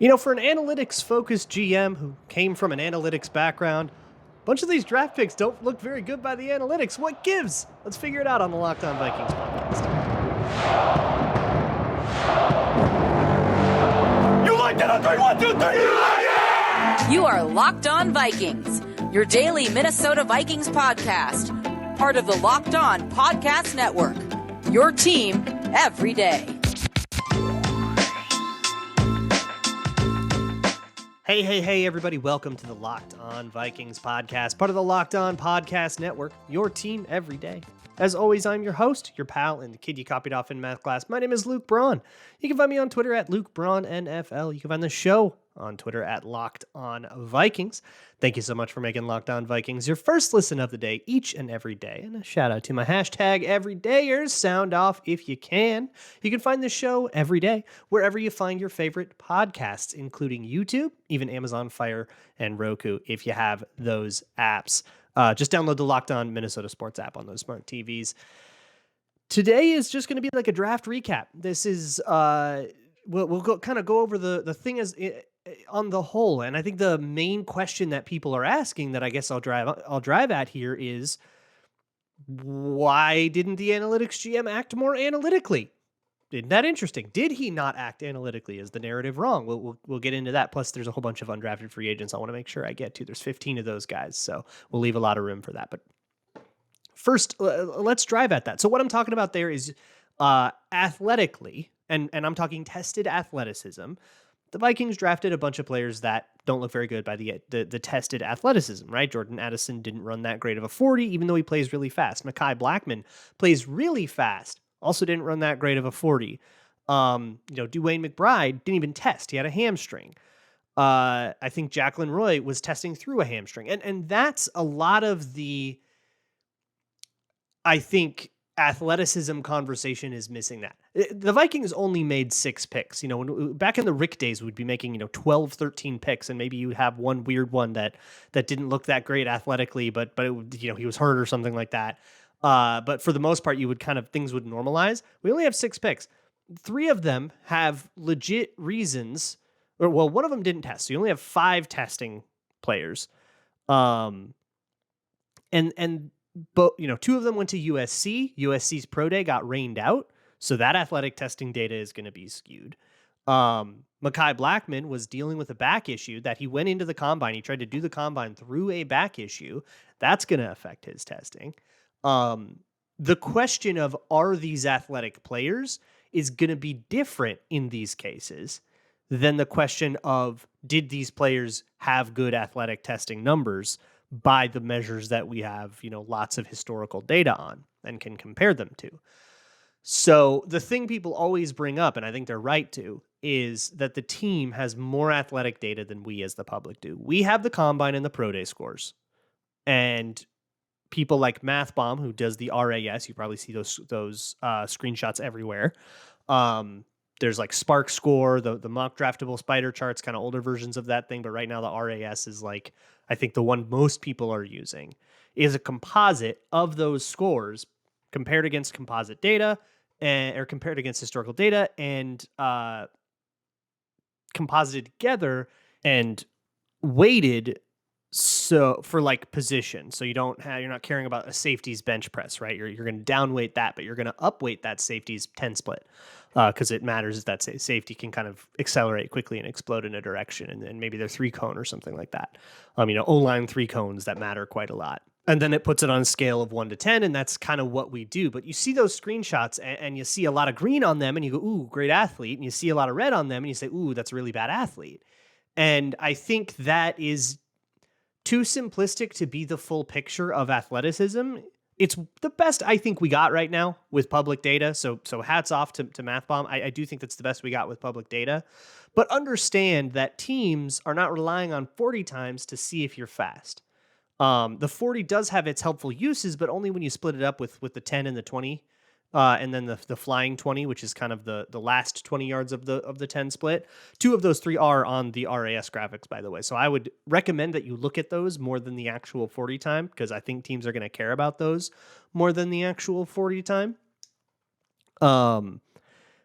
You know, for an analytics-focused GM who came from an analytics background, a bunch of these draft picks don't look very good by the analytics. What gives? Let's figure it out on the Locked On Vikings podcast. You like that on 3, 1, 2, 3, you like it! You are Locked On Vikings, your daily Minnesota Vikings podcast, part of the Locked On Podcast Network, your team every day. Hey, everybody. Welcome to the Locked On Vikings podcast, part of the Locked On Podcast Network, your team every day. As always, I'm your host, your pal, and the kid you copied off in math class. My name is Luke Braun. You can find me on Twitter at LukeBraunNFL. You can find the show on Twitter at Locked On Vikings. Thank you so much for making Locked On Vikings your first listen of the day each and every day. And a shout out to my hashtag everydayers. Sound off if you can. You can find the show every day wherever you find your favorite podcasts, including YouTube, even Amazon Fire and Roku if you have those apps. Just download the Locked On Minnesota Sports app on those smart TVs. Today is just going to be like a draft recap. This is we'll go over the thing as on the whole, and I think the main question that people are asking that I guess I'll drive at here is, why didn't the analytics GM act more analytically? Isn't that interesting? Did he not act analytically? Is the narrative wrong? We'll get into that. Plus, there's a whole bunch of undrafted free agents I want to make sure I get to. There's 15 of those guys, so we'll leave a lot of room for that. But first, let's drive at that. So what I'm talking about there is athletically, and I'm talking tested athleticism. The Vikings drafted a bunch of players that don't look very good by the tested athleticism, right? Jordan Addison didn't run that great of a 40, even though he plays really fast. Mekhi Blackmon plays really fast, also didn't run that great of a 40. Dwayne McBride didn't even test. He had a hamstring. I think Jacqueline Roy was testing through a hamstring. And that's a lot of the, I think, athleticism conversation is missing that. The Vikings only made 6 picks. Back in the Rick days, we'd be making, 12, 13 picks, and maybe you have one weird one that didn't look that great athletically, but he was hurt or something like that. But for the most part, things would normalize. We only have 6 picks. 3 of them have legit reasons, one of them didn't test. So you only have 5 testing players. But 2 of them went to USC. USC's pro day got rained out, so that athletic testing data is going to be skewed. Mekhi Blackmon was dealing with a back issue that he went into the combine. He tried to do the combine through a back issue. That's going to affect his testing. The question of, are these athletic players, is going to be different in these cases than the question of, did these players have good athletic testing numbers by the measures that we have, lots of historical data on and can compare them to. So the thing people always bring up, and I think they're right to, is that the team has more athletic data than we as the public do. We have the combine and the pro day scores, and people like MathBomb, who does the RAS, you probably see those screenshots everywhere. There's like Spark Score, the mock draftable spider charts, kind of older versions of that thing. But right now the RAS is like, I think the one most people are using, is a composite of those scores compared against composite data or compared against historical data and composited together and weighted so for like position. So you're not caring about a safety's bench press, right? You're going to downweight that, but you're going to upweight that safety's 10 split because it matters that safety can kind of accelerate quickly and explode in a direction. And maybe they're 3-cone or something like that. O-line 3 cones that matter quite a lot. And then it puts it on a scale of 1 to 10, and that's kind of what we do. But you see those screenshots and you see a lot of green on them and you go, ooh, great athlete. And you see a lot of red on them and you say, ooh, that's a really bad athlete. And I think that is too simplistic to be the full picture of athleticism. It's the best I think we got right now with public data. So hats off to MathBomb. I do think that's the best we got with public data. But understand that teams are not relying on 40 times to see if you're fast. The 40 does have its helpful uses, but only when you split it up with the 10 and the 20. And then the flying 20, which is kind of the last 20 yards of the 10 split. 2 of those 3 are on the RAS graphics, by the way. So I would recommend that you look at those more than the actual 40 time, because I think teams are going to care about those more than the actual 40 time.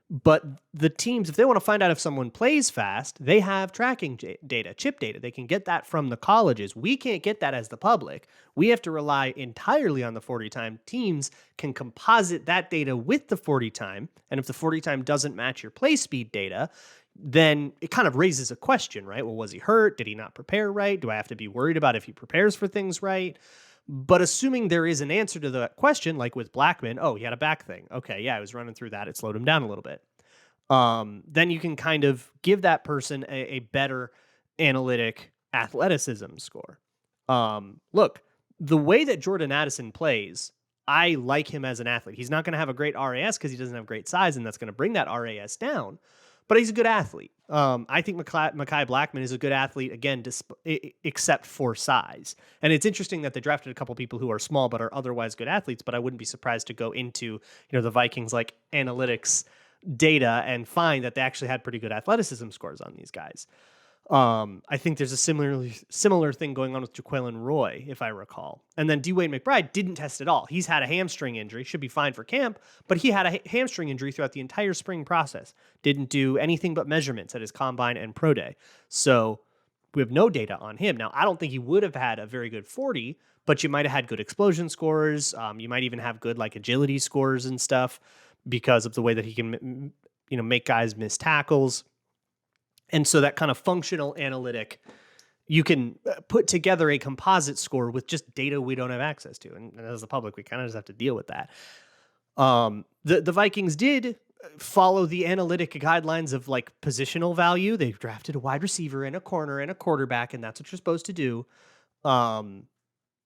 But the teams, if they want to find out if someone plays fast, they have tracking data, chip data. They can get that from the colleges. We can't get that as the public. We have to rely entirely on the 40 time. Teams can composite that data with the 40 time. And if the 40 time doesn't match your play speed data, then it kind of raises a question, right? Well, was he hurt? Did he not prepare right? Do I have to be worried about if he prepares for things right? But assuming there is an answer to that question, like with Blackmon, oh, he had a back thing. Okay, yeah, I was running through that. It slowed him down a little bit. Then you can kind of give that person a better analytic athleticism score. Look, the way that Jordan Addison plays, I like him as an athlete. He's not going to have a great RAS because he doesn't have great size, and that's going to bring that RAS down. But he's a good athlete. I think Mekhi Blackmon is a good athlete, again, except for size. And it's interesting that they drafted a couple people who are small but are otherwise good athletes, but I wouldn't be surprised to go into the Vikings like analytics data and find that they actually had pretty good athleticism scores on these guys. I think there's a similar thing going on with Jaquelin Roy, if I recall. And then Dwayne McBride didn't test at all. He's had a hamstring injury, should be fine for camp, but he had a hamstring injury throughout the entire spring process. Didn't do anything but measurements at his combine and pro day. So we have no data on him. Now, I don't think he would have had a very good 40, but you might have had good explosion scores. You might even have good like agility scores and stuff because of the way that he can, make guys miss tackles. And so that kind of functional analytic, you can put together a composite score with just data we don't have access to. And as the public, we kind of just have to deal with that. The Vikings did follow the analytic guidelines of like positional value. They drafted a wide receiver and a corner and a quarterback, and that's what you're supposed to do.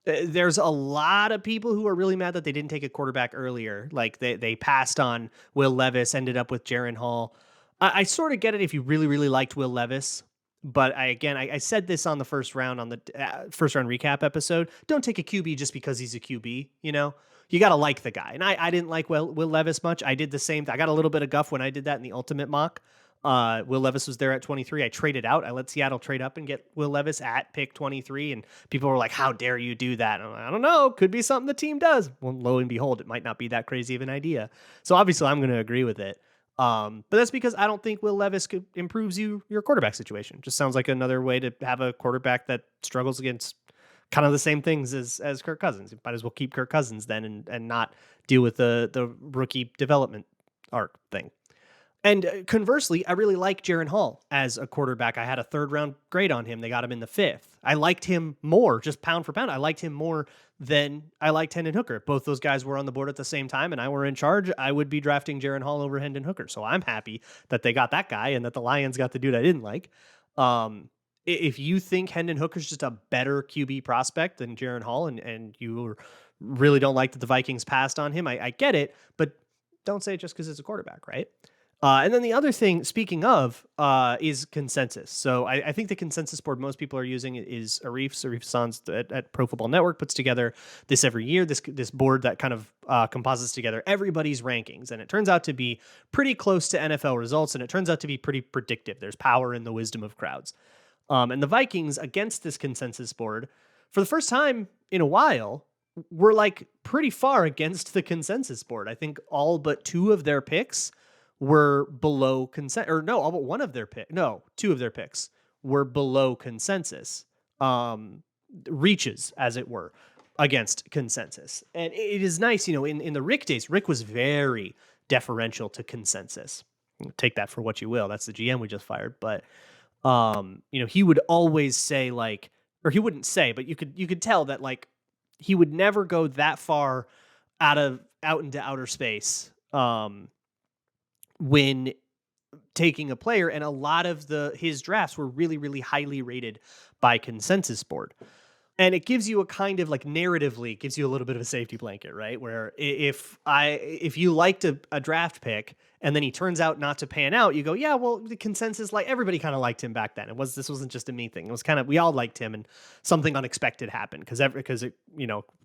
There's a lot of people who are really mad that they didn't take a quarterback earlier. Like they passed on Will Levis, ended up with Jaren Hall. I sort of get it if you really, really liked Will Levis. But I said this on the first round first round recap episode. Don't take a QB just because he's a QB. You got to like the guy. And I didn't like Will Levis much. I did the same thing. I got a little bit of guff when I did that in the ultimate mock. Will Levis was there at 23. I traded out. I let Seattle trade up and get Will Levis at pick 23. And people were like, how dare you do that? And I'm like, I don't know. Could be something the team does. Well, lo and behold, it might not be that crazy of an idea. So obviously I'm going to agree with it. But that's because I don't think Will Levis improves your quarterback situation. Just sounds like another way to have a quarterback that struggles against kind of the same things as Kirk Cousins. You might as well keep Kirk Cousins then and not deal with the rookie development arc thing. And conversely, I really like Jaren Hall as a quarterback. I had a 3rd round grade on him. They got him in the 5th. I liked him more, just pound for pound. I liked him more than I liked Hendon Hooker. If both those guys were on the board at the same time and I were in charge, I would be drafting Jaren Hall over Hendon Hooker. So I'm happy that they got that guy and that the Lions got the dude I didn't like. If you think Hendon Hooker's just a better QB prospect than Jaren Hall and you really don't like that the Vikings passed on him, I get it, but don't say it just because it's a quarterback, right? And then the other thing, speaking of, is consensus. So I think the consensus board most people are using is Arif Sans at Pro Football Network puts together this every year, this board that kind of composites together everybody's rankings. And it turns out to be pretty close to NFL results, and it turns out to be pretty predictive. There's power in the wisdom of crowds. And the Vikings, against this consensus board, for the first time in a while, were like pretty far against the consensus board. I think all but 2 of their picks were below all but 1 of their two of their picks were below consensus, reaches, as it were, against consensus. And it is nice, in the Rick days, Rick was very deferential to consensus. Take that for what you will. That's the GM we just fired. But, he would always say or he wouldn't say, but you could tell that he would never go that far out into outer space, when taking a player, and a lot of his drafts were really, really highly rated by consensus board. And it gives you a kind of narratively gives you a little bit of a safety blanket, right? Where if you liked a draft pick and then he turns out not to pan out, you go, yeah, well, the consensus, everybody kind of liked him back then. This wasn't just a me thing. It was kind of, we all liked him, and something unexpected happened because it,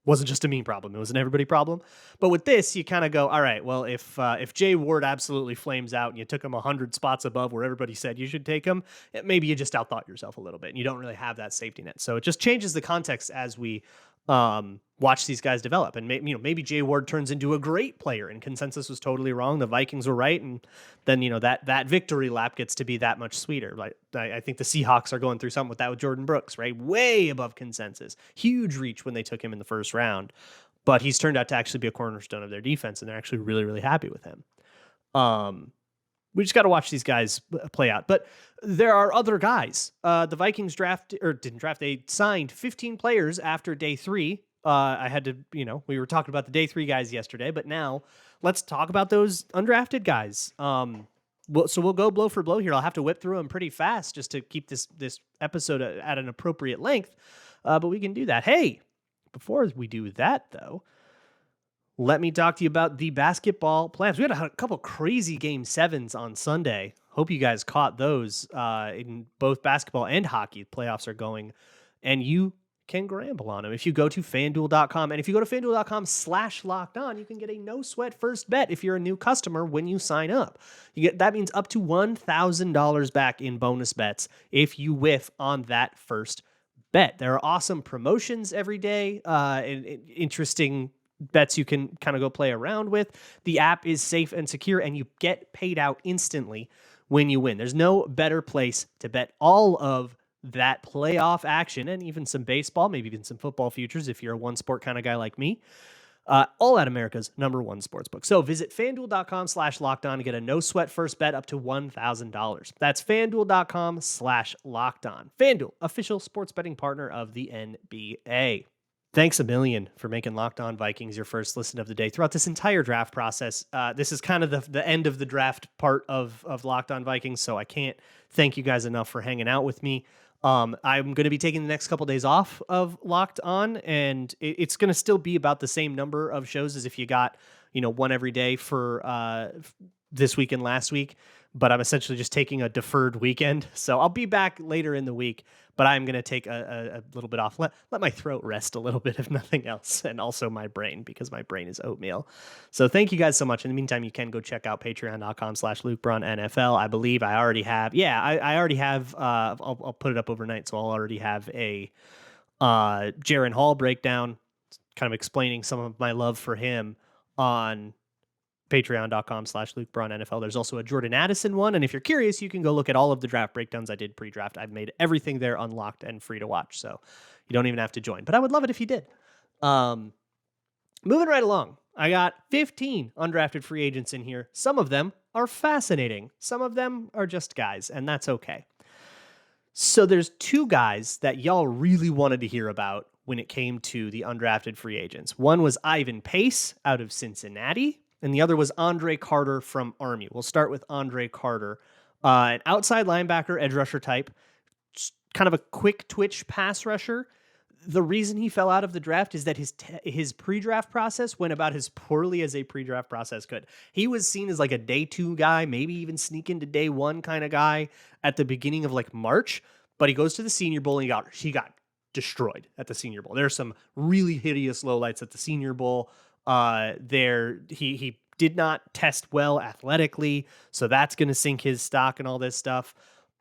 wasn't just a me problem. It was an everybody problem. But with this, you kind of go, all right, well, if Jay Ward absolutely flames out and you took him 100 spots above where everybody said you should take him, maybe you just outthought yourself a little bit and you don't really have that safety net. So it just changes the context as we Watch these guys develop, and maybe Jay Ward turns into a great player, and consensus was totally wrong. The Vikings were right, and then that victory lap gets to be that much sweeter. Like I think the Seahawks are going through something with that with Jordan Brooks, right? Way above consensus, huge reach when they took him in the first round, but he's turned out to actually be a cornerstone of their defense, and they're actually really, really happy with him. We just got to watch these guys play out. But there are other guys. The Vikings they signed 15 players after day 3. I had to, we were talking about the day 3 guys yesterday, but now let's talk about those undrafted guys. So we'll go blow for blow here. I'll have to whip through them pretty fast just to keep this episode at an appropriate length. But we can do that. Hey, before we do that though, let me talk to you about the basketball plans. We had a couple crazy game 7s on Sunday. Hope you guys caught those in both basketball and hockey. Playoffs are going, and you can gamble on them if you go to FanDuel.com. And if you go to FanDuel.com/lockedon, you can get a no sweat first bet if you're a new customer when you sign up. That means up to $1,000 back in bonus bets if you whiff on that first bet. There are awesome promotions every day and interesting bets you can kind of go play around with. The app is safe and secure, and you get paid out instantly when you win. There's no better place to bet all of that playoff action and even some baseball, maybe even some football futures if you're a one sport kind of guy like me. All at America's #1 sportsbook. So visit FanDuel.com/lockedon to get a no sweat first bet up to $1,000. That's FanDuel.com/lockedon. FanDuel, official sports betting partner of the NBA. Thanks a million for making Locked On Vikings your first listen of the day throughout this entire draft process. This is kind of the end of the draft part of Locked On Vikings, so I can't thank you guys enough for hanging out with me. I'm going to be taking the next couple days off of Locked On, and it's going to still be about the same number of shows as if you got, one every day for this week and last week. But I'm essentially just taking a deferred weekend. So I'll be back later in the week, but I'm going to take a little bit off. Let my throat rest a little bit, if nothing else, and also my brain, because my brain is oatmeal. So thank you guys so much. In the meantime, you can go check out patreon.com/LukeBraunNFL. I believe I already have. Yeah, I already have. I'll put it up overnight, so I'll already have a Jaren Hall breakdown, kind of explaining some of my love for him on patreon.com/LukeBraunNFL. There's also a Jordan Addison one. And if you're curious, you can go look at all of the draft breakdowns I did pre-draft. I've made everything there unlocked and free to watch. So you don't even have to join, but I would love it if you did. Moving right along. I got 15 undrafted free agents in here. Some of them are fascinating. Some of them are just guys, and that's okay. So there's 2 guys that y'all really wanted to hear about when it came to the undrafted free agents. One was Ivan Pace out of Cincinnati, and the other was Andre Carter from Army. We'll start with Andre Carter, an outside linebacker, edge rusher type, kind of a quick twitch pass rusher. The reason he fell out of the draft is that his pre-draft process went about as poorly as a pre-draft process could. He was seen as like a day 2 guy, maybe even sneak into day 1 kind of guy at the beginning of like March, but he goes to the Senior Bowl and he got destroyed at the Senior Bowl. There's some really hideous lowlights at the Senior Bowl. He did not test well athletically, so that's going to sink his stock and all this stuff.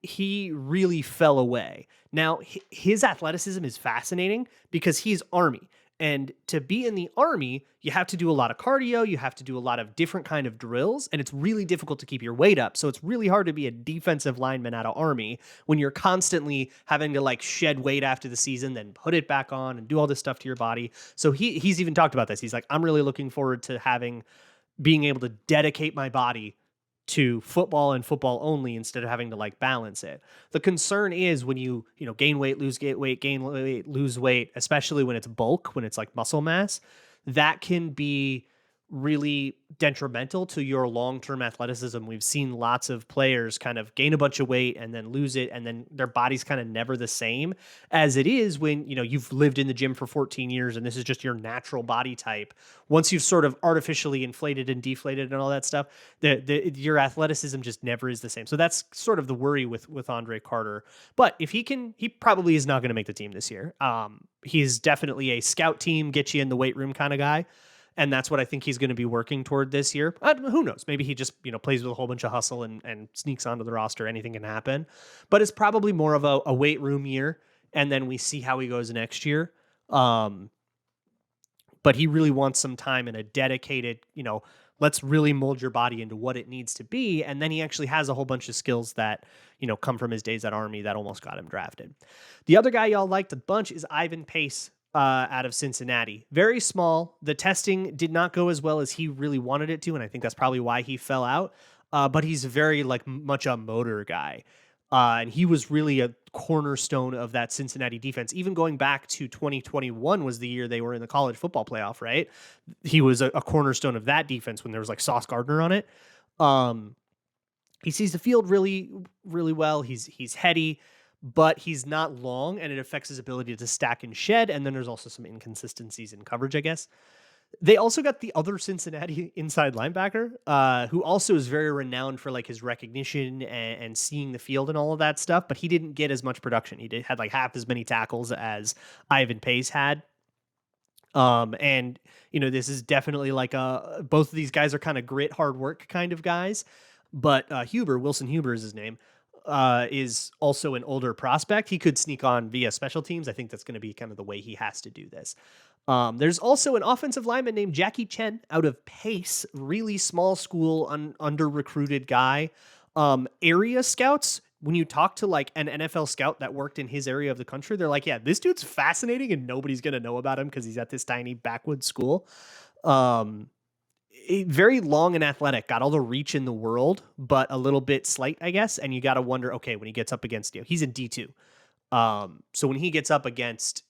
He really fell away. Now, his athleticism is fascinating because he's Army. And to be in the Army, you have to do a lot of cardio. You have to do a lot of different kind of drills. And it's really difficult to keep your weight up. So it's really hard to be a defensive lineman out of Army when you're constantly having to like shed weight after the season, then put it back on and do all this stuff to your body. So he's even talked about this. He's like, I'm really looking forward to being able to dedicate my body to football and football only instead of having to like balance it. The concern is when you gain weight, lose weight, gain weight, lose weight, especially when it's bulk, when it's like muscle mass, that can be really detrimental to your long-term athleticism. We've seen lots of players kind of gain a bunch of weight and then lose it, and then their body's kind of never the same as it is when, you've lived in the gym for 14 years and this is just your natural body type. Once you've sort of artificially inflated and deflated and all that stuff, your athleticism just never is the same. So that's sort of the worry with Andre Carter. But if he probably is not going to make the team this year. He's definitely a scout team, get you in the weight room kind of guy. And that's what I think he's going to be working toward this year. Who knows? Maybe he just, plays with a whole bunch of hustle and sneaks onto the roster. Anything can happen. But it's probably more of a weight room year. And then we see how he goes next year. but he really wants some time in a dedicated, let's really mold your body into what it needs to be. And then he actually has a whole bunch of skills that, come from his days at Army that almost got him drafted. The other guy y'all liked a bunch is Ivan Pace out of Cincinnati. Very small. The testing did not go as well as he really wanted it to, and I think that's probably why he fell out. But he's very much a motor guy. And he was really a cornerstone of that Cincinnati defense. Even going back to 2021 was the year they were in the college football playoff, right? He was a cornerstone of that defense when there was Sauce Gardner on it. He sees the field really, really well. He's heady, but he's not long, and it affects his ability to stack and shed. And then there's also some inconsistencies in coverage, I guess. They also got the other Cincinnati inside linebacker, who also is very renowned for his recognition and seeing the field and all of that stuff, but he didn't get as much production. He had half as many tackles as Ivan Pace had. And this is definitely both of these guys are kind of grit, hard work kind of guys, but Wilson Huber is his name, is also an older prospect. He could sneak on via special teams. I think that's going to be kind of the way he has to do this. There's also an offensive lineman named Jackie Chen out of Pace, really small school, under-recruited guy. Area scouts, when you talk to an NFL scout that worked in his area of the country, they're like, yeah, this dude's fascinating and nobody's going to know about him because he's at this tiny backwoods school. Very long and athletic, got all the reach in the world, but a little bit slight, I guess. And you got to wonder, okay, when he gets up against, he's in D2. So when he gets up against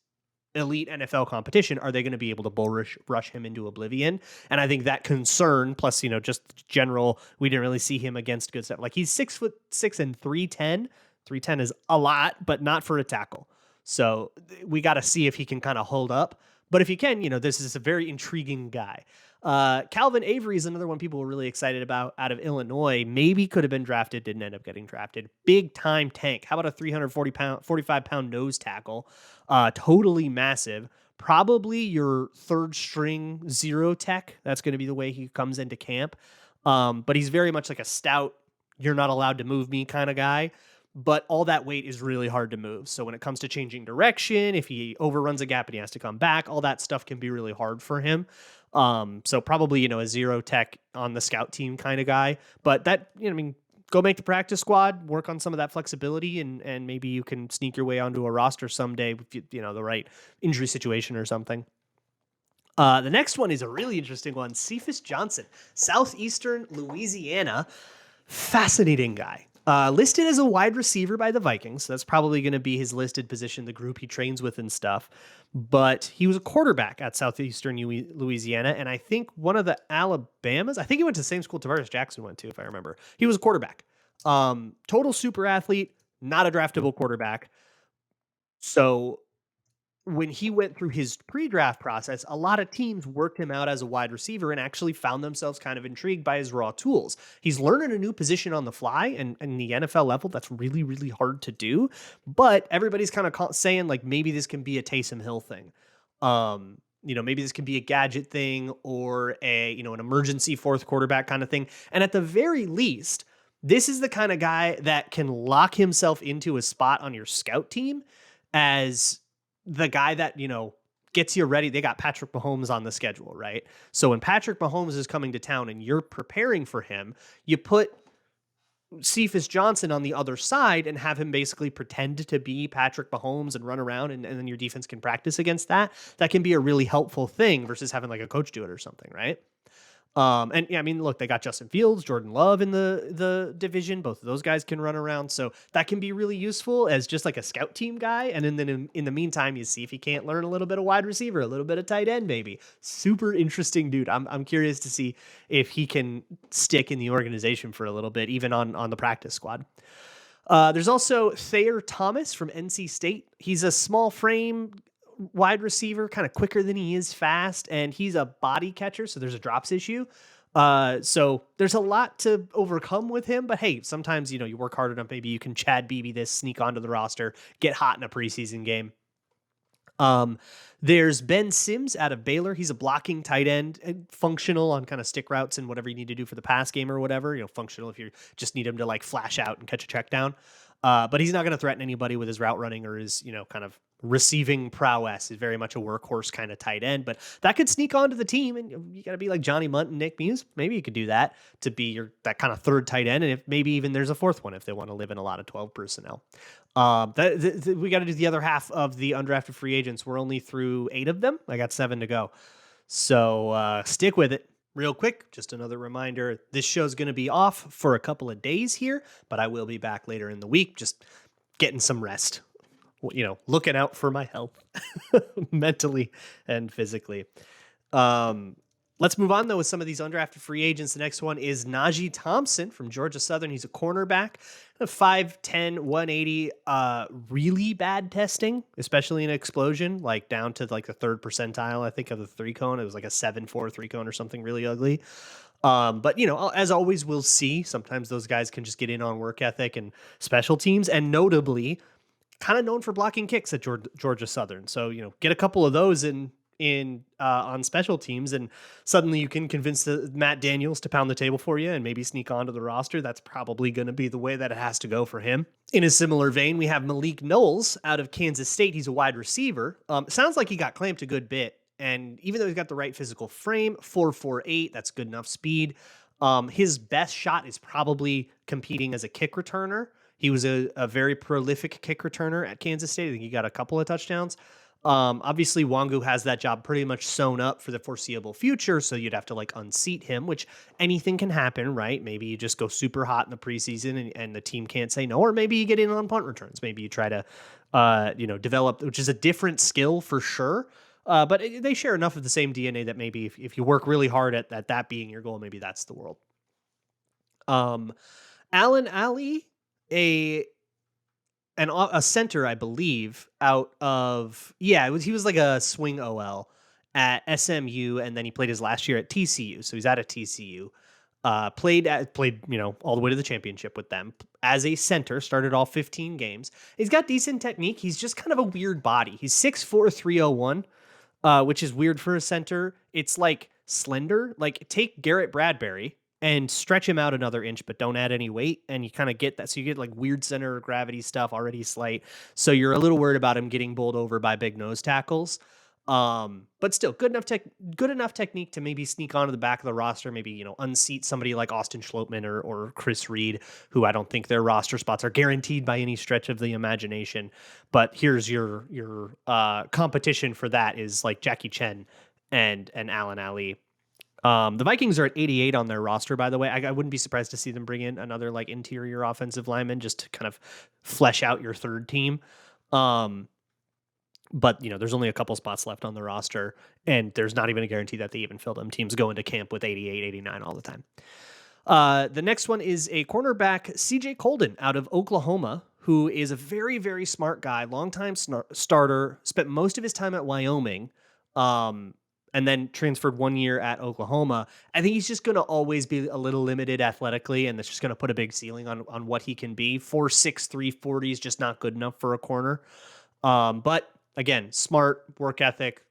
elite NFL competition, are they going to be able to rush him into oblivion? And I think that concern, plus, just general, we didn't really see him against good stuff. He's 6'6" and 310. 310 is a lot, but not for a tackle. So we got to see if he can kind of hold up. But if he can, this is a very intriguing guy. Calvin Avery is another one people were really excited about out of Illinois. Maybe could have been drafted, didn't end up getting drafted. Big time tank. How about a 45-pound nose tackle? Totally massive. Probably your third string zero tech. That's going to be the way he comes into camp. But he's very much like a stout, you're not allowed to move me kind of guy. But all that weight is really hard to move. So when it comes to changing direction, if he overruns a gap and he has to come back, all that stuff can be really hard for him. So probably, a zero tech on the scout team kind of guy. But that, go make the practice squad, work on some of that flexibility, and maybe you can sneak your way onto a roster someday with, the right injury situation or something. The next one is a really interesting one. Cephas Johnson, Southeastern Louisiana. Fascinating guy. Listed as a wide receiver by the Vikings. So that's probably going to be his listed position, the group he trains with and stuff. But he was a quarterback at Southeastern Louisiana, and I think one of the Alabamas. I think he went to the same school Tavares Jackson went to, if I remember. He was a quarterback. Total super athlete, not a draftable quarterback. So when he went through his pre-draft process, a lot of teams worked him out as a wide receiver and actually found themselves kind of intrigued by his raw tools. He's learning a new position on the fly, and the NFL level, that's really, really hard to do. But everybody's kind of saying maybe this can be a Taysom Hill thing. Maybe this can be a gadget thing or an emergency fourth quarterback kind of thing. And at the very least, this is the kind of guy that can lock himself into a spot on your scout team as the guy that, gets you ready. They got Patrick Mahomes on the schedule, right? So when Patrick Mahomes is coming to town and you're preparing for him, you put Cephas Johnson on the other side and have him basically pretend to be Patrick Mahomes and run around, and then your defense can practice against that. That can be a really helpful thing versus having a coach do it or something, right? And yeah, look, they got Justin Fields, Jordan Love in the division. Both of those guys can run around. So that can be really useful as just a scout team guy. And then in the meantime, you see if he can't learn a little bit of wide receiver, a little bit of tight end, maybe. Super interesting dude. I'm curious to see if he can stick in the organization for a little bit, even on the practice squad. There's also Thayer Thomas from NC State. He's a small frame wide receiver, kind of quicker than he is fast, and he's a body catcher, so there's a drops issue. So there's a lot to overcome with him, but hey, sometimes, you work hard enough, maybe you can Chad Beebe this, sneak onto the roster, get hot in a preseason game. There's Ben Sims out of Baylor. He's a blocking tight end, functional on kind of stick routes and whatever you need to do for the pass game or whatever, functional if you just need him to flash out and catch a check down. But he's not going to threaten anybody with his route running or his, kind of receiving prowess. He's very much a workhorse kind of tight end, but that could sneak onto the team, and you got to be like Johnny Munt and Nick Muse. Maybe you could do that to be that kind of third tight end, and if maybe even there's a fourth one if they want to live in a lot of 12 personnel. We got to do the other half of the undrafted free agents. We're only through 8 of them. I got 7 to go, so stick with it. Real quick, just another reminder, this show's going to be off for a couple of days here, but I will be back later in the week, just getting some rest, looking out for my health mentally and physically. Let's move on, though, with some of these undrafted free agents. The next one is Najee Thompson from Georgia Southern. He's a cornerback, 5'10", 180, really bad testing, especially in explosion, like down to like the 3rd percentile, I think, of the 3-cone. It was like a 7.4 3-cone or something really ugly. But, as always, we'll see. Sometimes those guys can just get in on work ethic and special teams, and notably kind of known for blocking kicks at Georgia Southern. So, get a couple of those in on special teams, and suddenly you can convince Matt Daniels to pound the table for you and maybe sneak onto the roster. That's probably going to be the way that it has to go for him. In a similar vein, we have Malik Knowles out of Kansas State. He's a wide receiver. Sounds like he got clamped a good bit, and even though he's got the right physical frame, 4.48, that's good enough speed. His best shot is probably competing as a kick returner. He was a very prolific kick returner at Kansas State. I think he got a couple of touchdowns. Obviously Wangu has that job pretty much sewn up for the foreseeable future, so you'd have to like unseat him, which anything can happen, right? Maybe you just go super hot in the preseason and the team can't say no, or maybe you get in on punt returns. Maybe you try to, develop, which is a different skill for sure. But they share enough of the same DNA that maybe if you work really hard at that being your goal, maybe that's the world. Alan Ali, a center, I believe, out of, he was like a swing OL at SMU, and then he played his last year at TCU. So he's out of TCU. Played all the way to the championship with them as a center, started all 15 games. He's got decent technique. He's just kind of a weird body. He's 6'4", 301, which is weird for a center. It's like slender. Like take Garrett Bradbury and stretch him out another inch, but don't add any weight. And you kind of get that. So you get like weird center of gravity stuff, already slight. So you're a little worried about him getting bowled over by big nose tackles. But still good enough technique to maybe sneak onto the back of the roster, maybe, unseat somebody like Austin Schlotman or Chris Reed, who I don't think their roster spots are guaranteed by any stretch of the imagination. But here's your competition for that is like Jackie Chen and Alan Ali. The Vikings are at 88 on their roster, by the way. I wouldn't be surprised to see them bring in another like interior offensive lineman just to kind of flesh out your third team. But there's only a couple spots left on the roster, and there's not even a guarantee that they even fill them. Teams go into camp with 88, 89 all the time. The next one is a cornerback, CJ Colden out of Oklahoma, who is a very, very smart guy, longtime starter, spent most of his time at Wyoming, and then transferred 1 year at Oklahoma. I think he's just going to always be a little limited athletically, and that's just going to put a big ceiling on what he can be. 4'6", 340 is just not good enough for a corner. But again, smart, work ethic,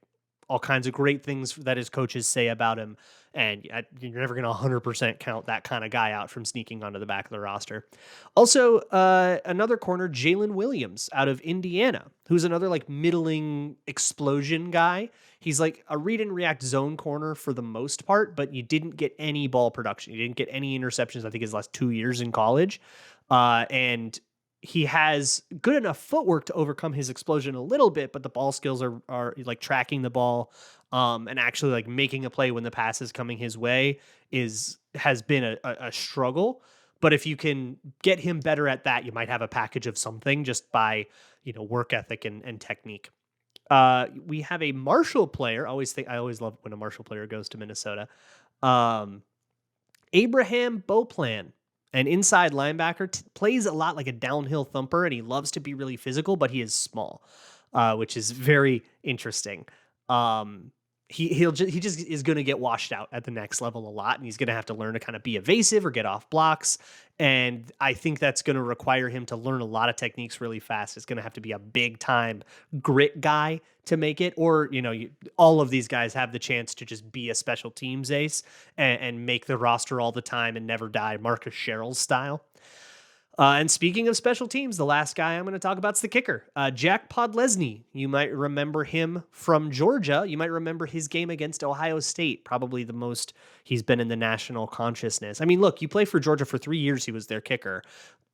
all kinds of great things that his coaches say about him. And you're never going to 100% count that kind of guy out from sneaking onto the back of the roster. Also, another corner, Jalen Williams out of Indiana, who's another like middling explosion guy. He's like a read and react zone corner for the most part, but you didn't get any ball production. You didn't get any interceptions, I think, his last 2 years in college. And he has good enough footwork to overcome his explosion a little bit, but the ball skills are like tracking the ball and actually like making a play when the pass is coming his way has been a struggle. But if you can get him better at that, you might have a package of something just by, work ethic and technique. We have a Marshall player. I always love when a Marshall player goes to Minnesota. Abraham Beauplan, an inside linebacker, plays a lot like a downhill thumper, and he loves to be really physical, but he is small, which is very interesting. He just is going to get washed out at the next level a lot, and he's going to have to learn to kind of be evasive or get off blocks. And I think that's going to require him to learn a lot of techniques really fast. It's going to have to be a big time grit guy to make it, or all of these guys have the chance to just be a special teams ace and make the roster all the time and never die, Marcus Sherrill style. And speaking of special teams, the last guy I'm going to talk about is the kicker, Jack Podlesny. You might remember him from Georgia. You might remember his game against Ohio State, probably the most he's been in the national consciousness. I mean, look, you play for Georgia for 3 years. He was their kicker.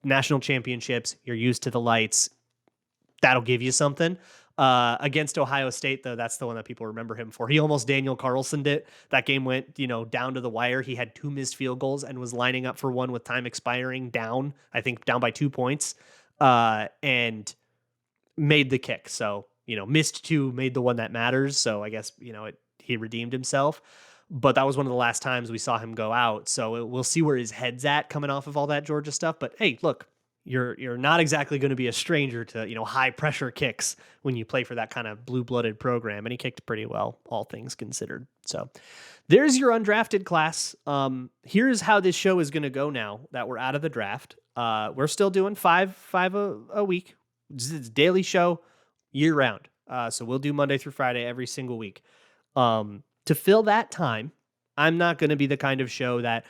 National championships, you're used to the lights. That'll give you something. Against Ohio State, though, that's the one that people remember him for. He almost Daniel Carlson'd it. That game went, down to the wire. He had 2 missed field goals and was lining up for one with time expiring down by 2 points, and made the kick. So, missed 2, made the one that matters. So I guess, he redeemed himself. But that was one of the last times we saw him go out. So we'll see where his head's at coming off of all that Georgia stuff. But hey, look, you're not exactly going to be a stranger to, high pressure kicks when you play for that kind of blue-blooded program. And he kicked pretty well, all things considered. So there's your undrafted class. Here's how this show is going to go now that we're out of the draft. We're still doing five a week. It's a daily show year round. So we'll do Monday through Friday every single week. To fill that time, I'm not going to be the kind of show that,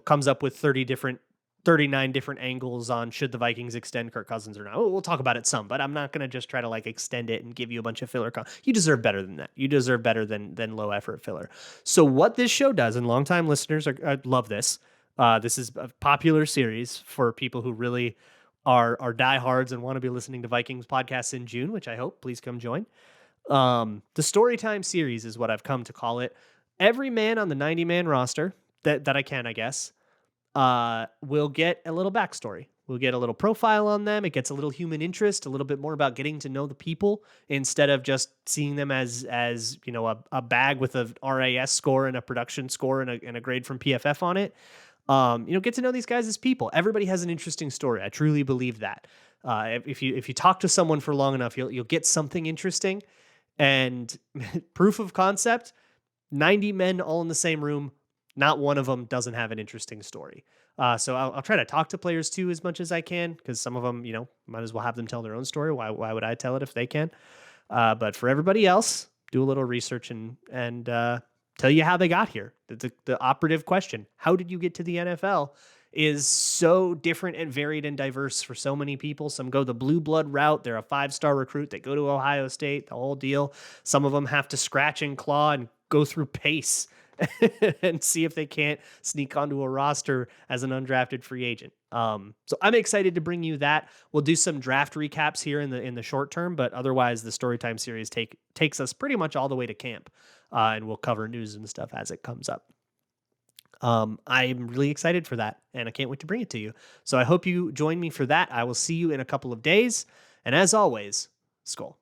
comes up with 39 different angles on should the Vikings extend Kirk Cousins or not. We'll talk about it some, but I'm not going to just try to extend it and give you a bunch of filler. You deserve better than that. You deserve better than low effort filler. So what this show does, and longtime listeners love this. This is a popular series for people who really are diehards and want to be listening to Vikings podcasts in June, which I hope. Please come join. The Storytime series is what I've come to call it. Every man on the 90-man roster that I can, I guess, will get a little backstory. We'll get a little profile on them. It gets a little human interest, a little bit more about getting to know the people instead of just seeing them as a bag with a RAS score and a production score and a grade from PFF on it. Get to know these guys as people. Everybody has an interesting story. I truly believe that. If you talk to someone for long enough, you'll get something interesting. And proof of concept, 90 men all in the same room. Not one of them doesn't have an interesting story. So I'll try to talk to players too as much as I can, because some of them, might as well have them tell their own story. Why would I tell it if they can? But for everybody else, do a little research and tell you how they got here. The operative question, how did you get to the NFL, is so different and varied and diverse for so many people. Some go the blue blood route. They're a 5-star recruit. They go to Ohio State, the whole deal. Some of them have to scratch and claw and go through pace and see if they can't sneak onto a roster as an undrafted free agent. So I'm excited to bring you that. We'll do some draft recaps here in the short term, but otherwise the Storytime series takes us pretty much all the way to camp, and we'll cover news and stuff as it comes up. I'm really excited for that, and I can't wait to bring it to you. So I hope you join me for that. I will see you in a couple of days, and as always, Skol.